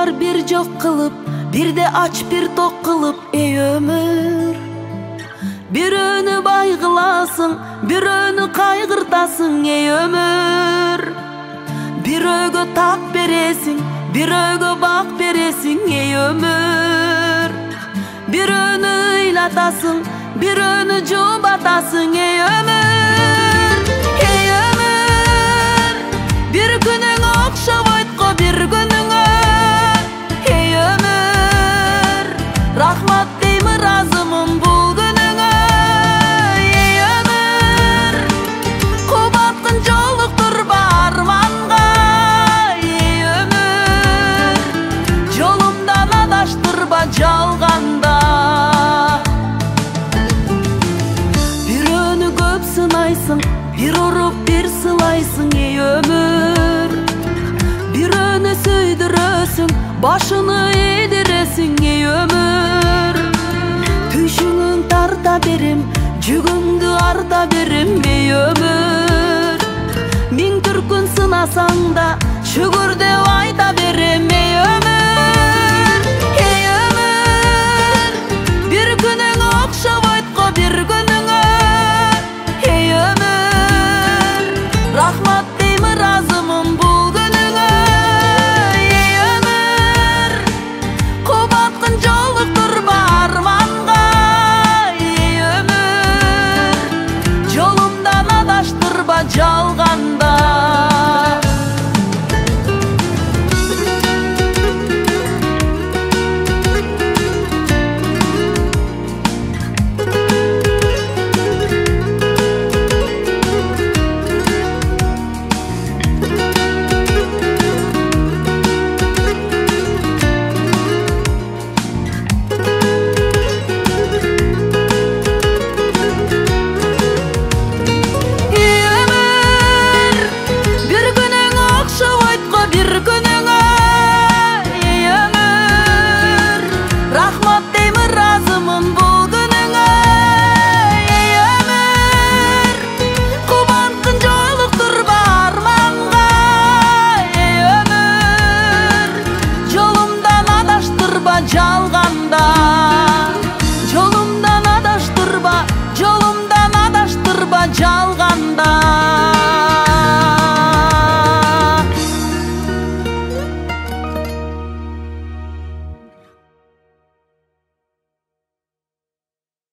бар бир жок кылып, бирде ач бир ток кылып, эй өмүр. Бирөөнү бай кыласың, бирөөнү кайгыртасың, эй өмүр. Бирөөгө так бересиң, бирөөгө бак бересиң, эй өмүр. Бирөөнү ыйлатасың, бирөөнү жубатасың, эй өмүр. Эй өмүр, бир күнүң окшобойт го бир күнүңө. Эй өмүр, рахмат дейм, ыраазымын бул күнүңө. Эй өмүр, кубаткын жолуктурба арманга. Эй өмүр, жолумдан адаштырба жалганда. Бирөөнү көп сынайсың, бир уруп бир сылайсың, эй өмүр. Бирөөнү сүйдүрөсүң, башыны ийдиресиң, эй өмүр. Түшүңүң тарта берем, жүгүңдү арта берем, эй өмүр. Миң түркүн сынасаң да, шүгүр деп айта берем, эй өмүр.